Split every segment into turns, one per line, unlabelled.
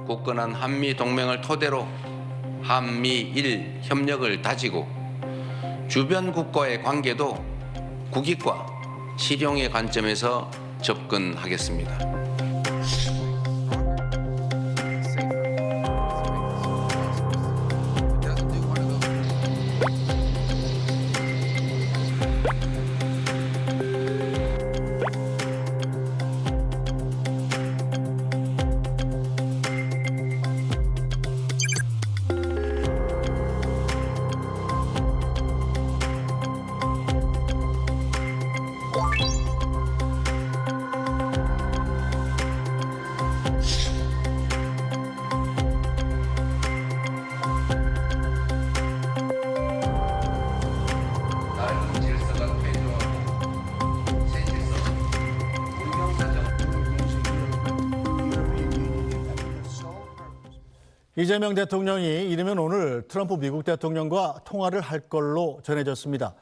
굳건한 한미 동맹을 토대로 한미일 협력을 다지고 주변 국가의 관계도 국익과 실용의 관점에서 접근하겠습니다.
이재명 대통령이 이르면 오늘 트럼프 미국 대통령과 통화를 할 걸로 전해졌습니다.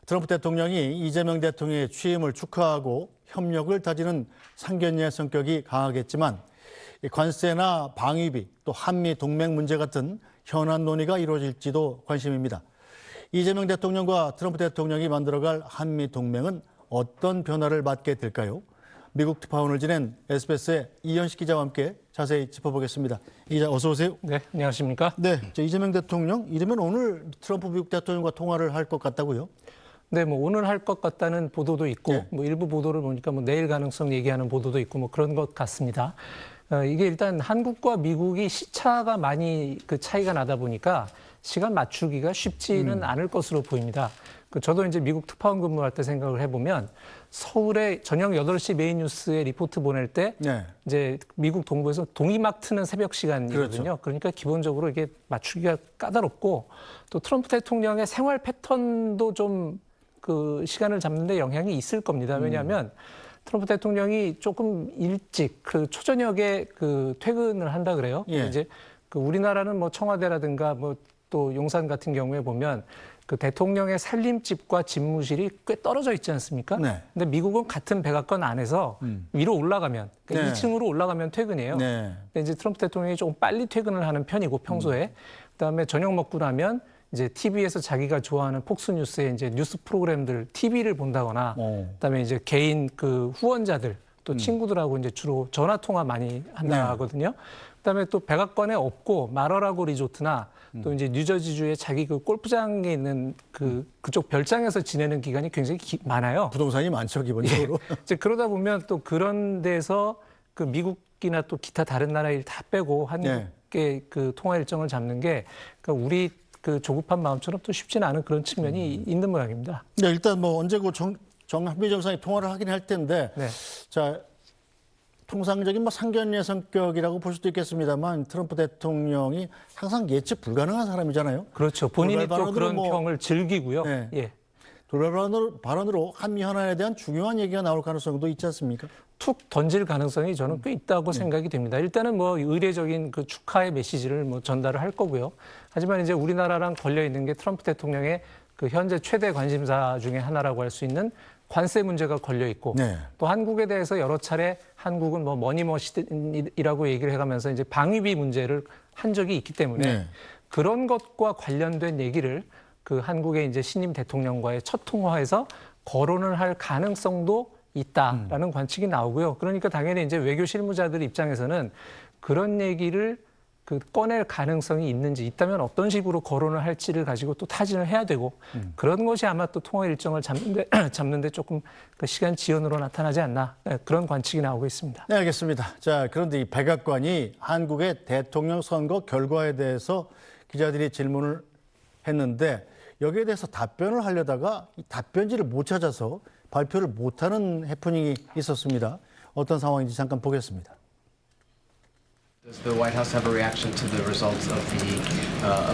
트럼프 대통령이 이재명 대통령의 취임을 축하하고 협력을 다지는 상견례 성격이 강하겠지만 관세나 방위비 또 한미 동맹 문제 같은 현안 논의가 이루어질지도 관심입니다. 이재명 대통령과 트럼프 대통령이 만들어갈 한미 동맹은 어떤 변화를 맞게 될까요? 미국 특파원을 지낸 SBS의 이현식 기자와 함께 자세히 짚어보겠습니다. 이 기자 어서 오세요.
네, 안녕하십니까?
네, 이재명 대통령 이르면 오늘 트럼프 미국 대통령과 통화를 할 것 같다고요?
네, 뭐 오늘 할 것 같다는 보도도 있고,
네.
뭐 일부 보도를 보니까 뭐 내일 가능성 얘기하는 보도도 있고, 뭐 그런 것 같습니다. 이게 일단 한국과 미국이 시차가 많이 그 차이가 나다 보니까 시간 맞추기가 쉽지는 않을 것으로 보입니다. 저도 이제 미국 특파원 근무할 때 생각을 해보면 서울에 저녁 8시 메인 뉴스에 리포트 보낼 때
네.
이제 미국 동부에서 동이 막 트는 새벽 시간이거든요.
그렇죠.
그러니까 기본적으로 이게 맞추기가 까다롭고 또 트럼프 대통령의 생활 패턴도 좀 그 시간을 잡는 데 영향이 있을 겁니다. 왜냐하면 트럼프 대통령이 조금 일찍 그 초저녁에 그 퇴근을 한다 그래요.
예.
이제 그 우리나라는 뭐 청와대라든가 뭐 또 용산 같은 경우에 보면 그 대통령의 살림집과 집무실이 꽤 떨어져 있지 않습니까?
네.
근데 미국은 같은 백악관 안에서 위로 올라가면 그러니까
네.
2층으로 올라가면 퇴근이에요.
네.
근데 이제 트럼프 대통령이 조금 빨리 퇴근을 하는 편이고 평소에 그다음에 저녁 먹고 나면 이제 TV에서 자기가 좋아하는 폭스뉴스의 이제 뉴스 프로그램들 TV를 본다거나 그다음에 이제 개인 그 후원자들 또 친구들하고 이제 주로 전화 통화 많이 한다거든요. 그다음에 또 백악관에 없고 마러라고 리조트나 또 이제 뉴저지주의 자기 그 골프장에 있는 그쪽 별장에서 지내는 기간이 굉장히 많아요.
부동산이 많죠, 기본적으로.
이제 그러다 보면 또 그런 데서 그 미국이나 또 기타 다른 나라 일 다 빼고 한국의 그 통화 일정을 잡는 게 그러니까 우리 그 조급한 마음처럼 또 쉽지는 않은 그런 측면이 있는 모양입니다.
네, 일단 뭐 언제고 한미 정상이 통화를 하긴 할 텐데,
네.
자 통상적인 뭐 상견례 성격이라고 볼 수도 있겠습니다만 트럼프 대통령이 항상 예측 불가능한 사람이잖아요.
그렇죠. 본인이 또 그런
뭐,
평을 즐기고요.
네.
예.
돌발 발언으로 한미 현안에 대한 중요한 얘기가 나올 가능성도 있지 않습니까?
툭 던질 가능성이 저는 꽤 있다고 생각이 됩니다. 일단은 뭐 의례적인 그 축하의 메시지를 뭐 전달을 할 거고요. 하지만 이제 우리나라랑 걸려 있는 게 트럼프 대통령의 그 현재 최대 관심사 중에 하나라고 할 수 있는 관세 문제가 걸려 있고
네.
또 한국에 대해서 여러 차례 한국은 뭐 머니머신이라고 얘기를 해가면서 이제 방위비 문제를 한 적이 있기 때문에
네.
그런 것과 관련된 얘기를 그 한국의 이제 신임 대통령과의 첫 통화에서 거론을 할 가능성도 있다라는 관측이 나오고요. 그러니까 당연히 이제 외교 실무자들 입장에서는 그런 얘기를 그 꺼낼 가능성이 있는지 있다면 어떤 식으로 거론을 할지를 가지고 또 타진을 해야 되고 그런 것이 아마 또 통화 일정을 잡는데 조금 그 시간 지연으로 나타나지 않나 그런 관측이 나오고 있습니다.
네, 알겠습니다. 자, 그런데 이 백악관이 한국의 대통령 선거 결과에 대해서 기자들이 질문을 했는데 여기에 대해서 답변을 하려다가 이 답변지를 못 찾아서 발표를 못하는 해프닝이 있었습니다. 어떤 상황인지 잠깐 보겠습니다.
Does the White House have a reaction to the results of the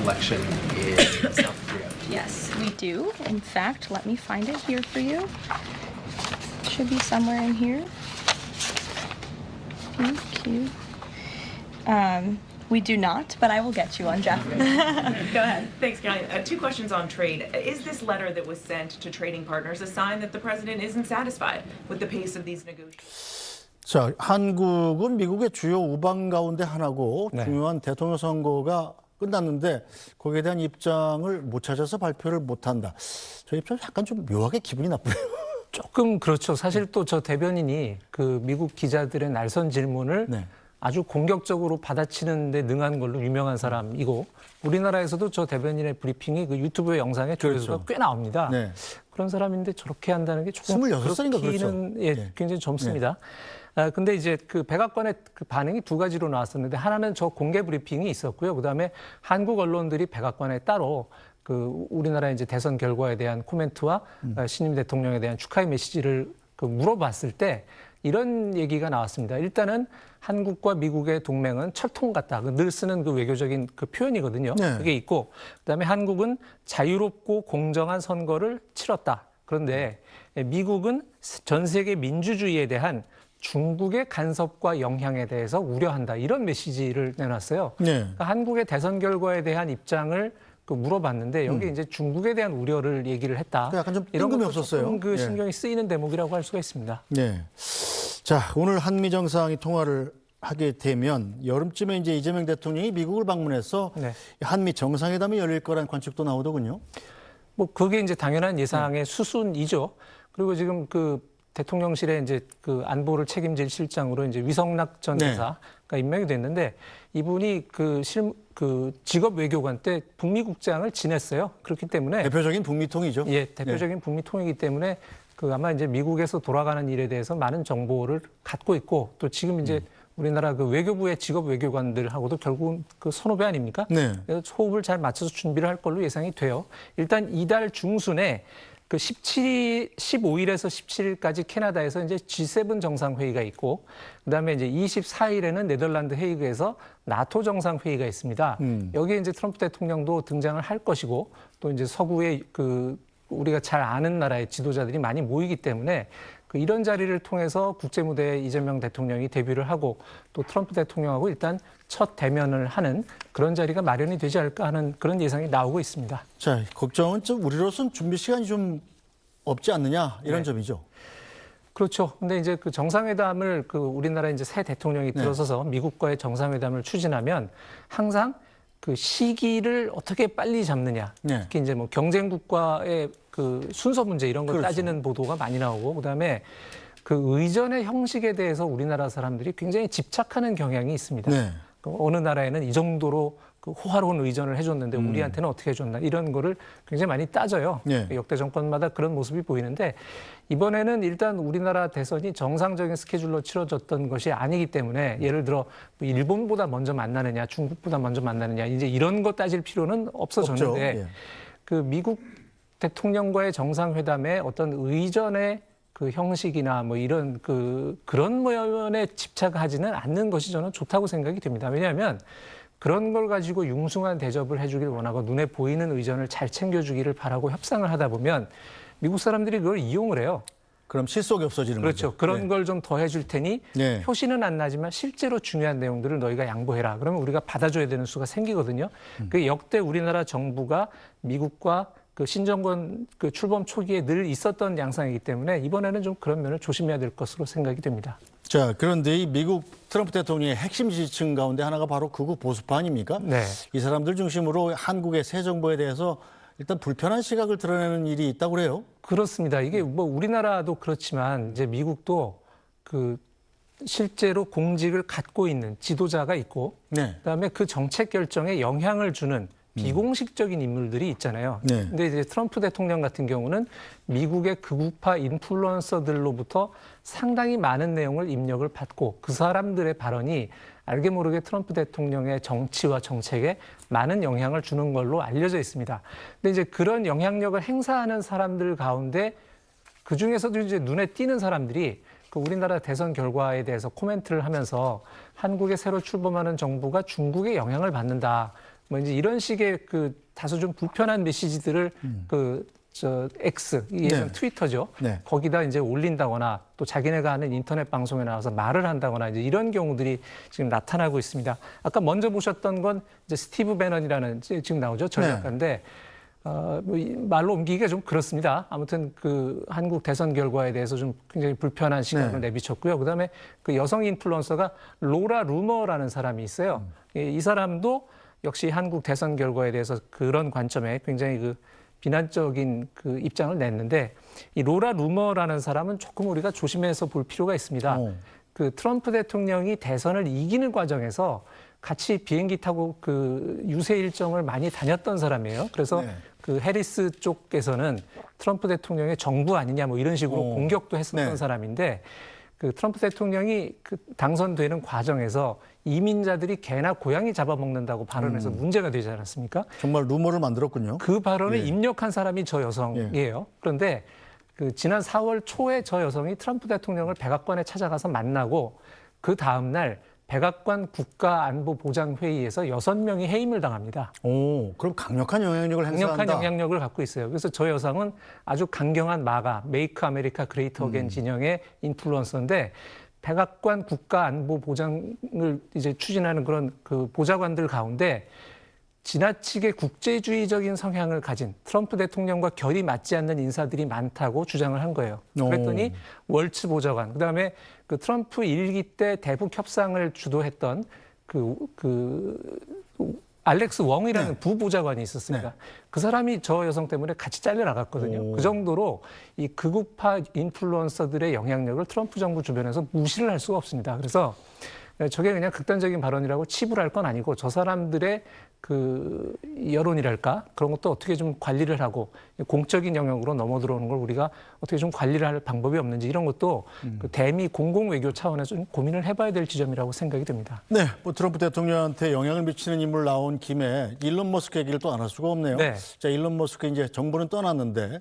election in South Korea?
Yes, we do. In fact, let me find it here for you. It should be somewhere in here. Thank you. We do not, but I will get you on Jeff.
Go ahead. Thanks, Kelly. Two questions on trade. Is this letter that was sent to trading partners a sign that the president isn't satisfied with the pace of these negotiations?
자, 한국은 미국의 주요 우방 가운데 하나고
네.
중요한 대통령 선거가 끝났는데 거기에 대한 입장을 못 찾아서 발표를 못한다. 저 입장 약간 좀 묘하게 기분이 나쁘네요.
조금 그렇죠. 사실 또 저 대변인이 그 미국 기자들의 날선 질문을
네.
아주 공격적으로 받아치는 데 능한 걸로 유명한 사람이고 우리나라에서도 저 대변인의 브리핑이 그 유튜브 영상에 조회수가
그렇죠.
꽤 나옵니다.
네.
그런 사람인데 저렇게 한다는 게 조금
26살인가
그렇기는
그렇죠.
예,
네.
굉장히 젊습니다. 근데 이제 그 백악관의 그 반응이 두 가지로 나왔었는데 하나는 저 공개 브리핑이 있었고요. 그다음에 한국 언론들이 백악관에 따로 그 우리나라 이제 대선 결과에 대한 코멘트와 신임 대통령에 대한 축하의 메시지를 그 물어봤을 때 이런 얘기가 나왔습니다. 일단은 한국과 미국의 동맹은 철통 같다. 늘 쓰는 그 외교적인 그 표현이거든요.
네.
그게 있고 그다음에 한국은 자유롭고 공정한 선거를 치렀다. 그런데 미국은 전 세계 민주주의에 대한 중국의 간섭과 영향에 대해서 우려한다. 이런 메시지를 내놨어요.
네.
그러니까 한국의 대선 결과에 대한 입장을 그 물어봤는데 여기 이제 중국에 대한 우려를 얘기를 했다.
약간 좀
이런
뜬금이
것도
없었어요.
조금 그
예.
신경이 쓰이는 대목이라고 할 수가 있습니다.
네. 자, 오늘 한미 정상이 통화를 하게 되면 여름쯤에 이제 이재명 대통령이 미국을 방문해서
네.
한미 정상회담이 열릴 거라는 관측도 나오더군요.
뭐 그게 이제 당연한 예상의 수순이죠. 그리고 지금 그 대통령실에 이제 그 안보를 책임질 실장으로 이제 위성락 전
네.
대사가 임명이 됐는데 이분이 그 직업 외교관 때 북미국장을 지냈어요. 그렇기 때문에
대표적인 북미통이죠.
예, 대표적인 북미 통이기 때문에 그 아마 이제 미국에서 돌아가는 일에 대해서 많은 정보를 갖고 있고 또 지금 이제 우리나라 그 외교부의 직업 외교관들하고도 결국은 그 선후배 아닙니까?
네.
그래서 호흡을 잘 맞춰서 준비를 할 걸로 예상이 돼요. 일단 이달 중순에 그 15일에서 17일까지 캐나다에서 이제 G7 정상회의가 있고, 그다음에 이제 24일에는 네덜란드 헤이그에서 나토 정상회의가 있습니다. 여기에 이제 트럼프 대통령도 등장을 할 것이고, 또 이제 서구의 그 우리가 잘 아는 나라의 지도자들이 많이 모이기 때문에 그 이런 자리를 통해서 국제 무대에 이재명 대통령이 데뷔를 하고 또 트럼프 대통령하고 일단 첫 대면을 하는 그런 자리가 마련이 되지 않을까 하는 그런 예상이 나오고 있습니다.
자, 걱정은 좀 우리로서는 준비 시간이 좀 없지 않느냐 이런
네.
점이죠.
그렇죠. 근데 이제 그 정상회담을 그 우리나라 이제 새 대통령이 들어서서 미국과의 정상회담을 추진하면 항상 그 시기를 어떻게 빨리 잡느냐.
네.
특히 이제 뭐 경쟁국과의 그 순서 문제 이런 걸
그렇죠.
따지는 보도가 많이 나오고 그다음에 그 의전의 형식에 대해서 우리나라 사람들이 굉장히 집착하는 경향이 있습니다.
네.
그 어느 나라에는 이 정도로 그 호화로운 의전을 해줬는데 우리한테는 어떻게 해줬나 이런 거를 굉장히 많이 따져요.
네.
역대 정권마다 그런 모습이 보이는데 이번에는 일단 우리나라 대선이 정상적인 스케줄로 치러졌던 것이 아니기 때문에 예를 들어 뭐 일본보다 먼저 만나느냐 중국보다 먼저 만나느냐 이제 이런 거 따질 필요는 없어졌는데
없죠. 예.
그 미국 대통령과의 정상회담에 어떤 의전의 그 형식이나 뭐 이런 그런 면에 집착하지는 않는 것이 저는 좋다고 생각이 됩니다. 왜냐하면 그런 걸 가지고 융숭한 대접을 해주길 원하고 눈에 보이는 의전을 잘 챙겨주기를 바라고 협상을 하다 보면 미국 사람들이 그걸 이용을 해요.
그럼 실속이 없어지는
그렇죠.
거죠.
그런
네.
걸 좀 더 해줄 테니
네.
표시는 안 나지만 실제로 중요한 내용들을 너희가 양보해라. 그러면 우리가 받아줘야 되는 수가 생기거든요. 그 역대 우리나라 정부가 미국과 그 신정권 그 출범 초기에 늘 있었던 양상이기 때문에 이번에는 좀 그런 면을 조심해야 될 것으로 생각이 됩니다.
자, 그런데 이 미국 트럼프 대통령의 핵심 지지층 가운데 하나가 바로 극우 보수파 아닙니까?
네.
이 사람들 중심으로 한국의 새 정부에 대해서 일단 불편한 시각을 드러내는 일이 있다고 그래요.
그렇습니다. 이게 뭐 우리나라도 그렇지만 이제 미국도 그 실제로 공직을 갖고 있는 지도자가 있고
네.
그다음에 그 정책 결정에 영향을 주는 비공식적인 인물들이 있잖아요.
네.
근데 이제 트럼프 대통령 같은 경우는 미국의 극우파 인플루언서들로부터 상당히 많은 내용을 입력을 받고 그 사람들의 발언이 알게 모르게 트럼프 대통령의 정치와 정책에 많은 영향을 주는 걸로 알려져 있습니다. 근데 이제 그런 영향력을 행사하는 사람들 가운데 그 중에서도 이제 눈에 띄는 사람들이 그 우리나라 대선 결과에 대해서 코멘트를 하면서 한국에 새로 출범하는 정부가 중국의 영향을 받는다. 뭐 이제 이런 식의 그 다소 좀 불편한 메시지들을 X, 예전
네.
트위터죠.
네.
거기다 이제 올린다거나 또 자기네가 하는 인터넷 방송에 나와서 말을 한다거나 이제 이런 경우들이 지금 나타나고 있습니다. 아까 먼저 보셨던 건 이제 스티브 배넌이라는 지금 나오죠. 전략가인데 말로 옮기기가 좀 그렇습니다. 아무튼 그 한국 대선 결과에 대해서 좀 굉장히 불편한 시각을 내비쳤고요. 그다음에 그 여성 인플루언서가 로라 루머라는 사람이 있어요. 이 사람도 역시 한국 대선 결과에 대해서 그런 관점에 굉장히 그 비난적인 그 입장을 냈는데, 이 로라 루머라는 사람은 조금 우리가 조심해서 볼 필요가 있습니다. 그 트럼프 대통령이 대선을 이기는 과정에서 같이 비행기 타고 그 유세 일정을 많이 다녔던 사람이에요. 그래서 그 해리스 쪽에서는 트럼프 대통령의 정부 아니냐 뭐 이런 식으로 공격도 했었던 사람인데, 그 트럼프 대통령이 그 당선되는 과정에서 이민자들이 개나 고양이 잡아먹는다고 발언해서 문제가 되지 않았습니까?
정말 루머를 만들었군요.
그 발언을 입력한 사람이 저 여성이에요. 그런데 그 지난 4월 초에 저 여성이 트럼프 대통령을 백악관에 찾아가서 만나고 그 다음 날 백악관 국가안보보장회의에서 6명이 해임을 당합니다.
오, 그럼 강력한 영향력을 행사한다.
강력한 영향력을 갖고 있어요. 그래서 저 여성은 아주 강경한 마가, 메이크 아메리카 그레이트 어게인 진영의 인플루언서인데, 백악관 국가안보보장을 이제 추진하는 그런 그 보좌관들 가운데 지나치게 국제주의적인 성향을 가진 트럼프 대통령과 결이 맞지 않는 인사들이 많다고 주장을 한 거예요. 그랬더니 월츠 보좌관, 그다음에 그 트럼프 1기 때 대북 협상을 주도했던 알렉스 웡이라는 부보좌관이 있었습니다. 그 사람이 저 여성 때문에 같이 잘려나갔거든요. 그 정도로 이 극우파 인플루언서들의 영향력을 트럼프 정부 주변에서 무시를 할 수가 없습니다. 그래서 저게 그냥 극단적인 발언이라고 치부할 건 아니고, 저 사람들의 그 여론이랄까 그런 것도 어떻게 좀 관리를 하고 공적인 영역으로 넘어 들어오는 걸 우리가 어떻게 좀 관리를 할 방법이 없는지, 이런 것도 그 대미 공공 외교 차원에서 좀 고민을 해봐야 될 지점이라고 생각이 듭니다.
네, 뭐 트럼프 대통령한테 영향을 미치는 인물 나온 김에 일론 머스크 얘기를 또 안 할 수가 없네요. 자, 일론 머스크 이제 정부는 떠났는데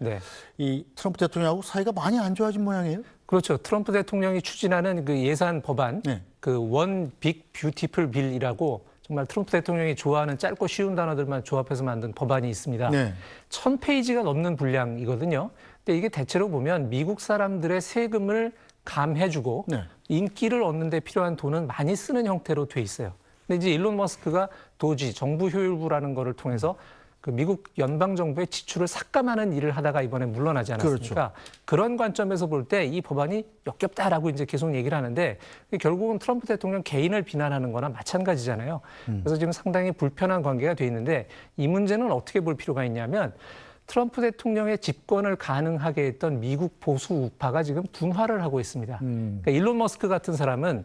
이 트럼프 대통령하고 사이가 많이 안 좋아진 모양이에요?
그렇죠. 트럼프 대통령이 추진하는 그 예산 법안, 그 원 빅 뷰티풀 빌이라고 정말 트럼프 대통령이 좋아하는 짧고 쉬운 단어들만 조합해서 만든 법안이 있습니다. 1000페이지가 넘는 분량이거든요. 근데 이게 대체로 보면 미국 사람들의 세금을 감해주고 인기를 얻는 데 필요한 돈은 많이 쓰는 형태로 돼 있어요. 근데 이제 일론 머스크가 도지, 정부 효율부라는 거를 통해서 그 미국 연방정부의 지출을 삭감하는 일을 하다가 이번에 물러나지 않았습니까? 그런 관점에서 볼 때 이 법안이 역겹다라고 이제 계속 얘기를 하는데, 결국은 트럼프 대통령 개인을 비난하는 거나 마찬가지잖아요. 그래서 지금 상당히 불편한 관계가 돼 있는데, 이 문제는 어떻게 볼 필요가 있냐면, 트럼프 대통령의 집권을 가능하게 했던 미국 보수 우파가 지금 분화를 하고 있습니다. 그러니까 일론 머스크 같은 사람은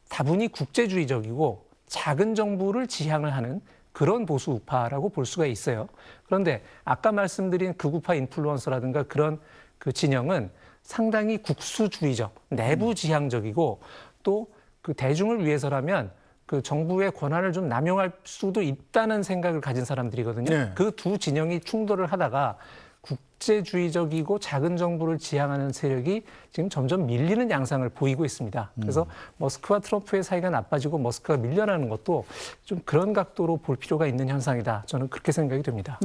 다분히 국제주의적이고 작은 정부를 지향을 하는 그런 보수 우파라고 볼 수가 있어요. 그런데 아까 말씀드린 극우파 인플루언서라든가 그런 그 진영은 상당히 국수주의적, 내부 지향적이고, 또 그 대중을 위해서라면 그 정부의 권한을 좀 남용할 수도 있다는 생각을 가진 사람들이거든요. 그 두 진영이 충돌을 하다가 국제주의적이고 작은 정부를 지향하는 세력이 지금 점점 밀리는 양상을 보이고 있습니다. 그래서 머스크와 트럼프의 사이가 나빠지고 머스크가 밀려나는 것도 좀 그런 각도로 볼 필요가 있는 현상이다. 저는 그렇게 생각이 됩니다.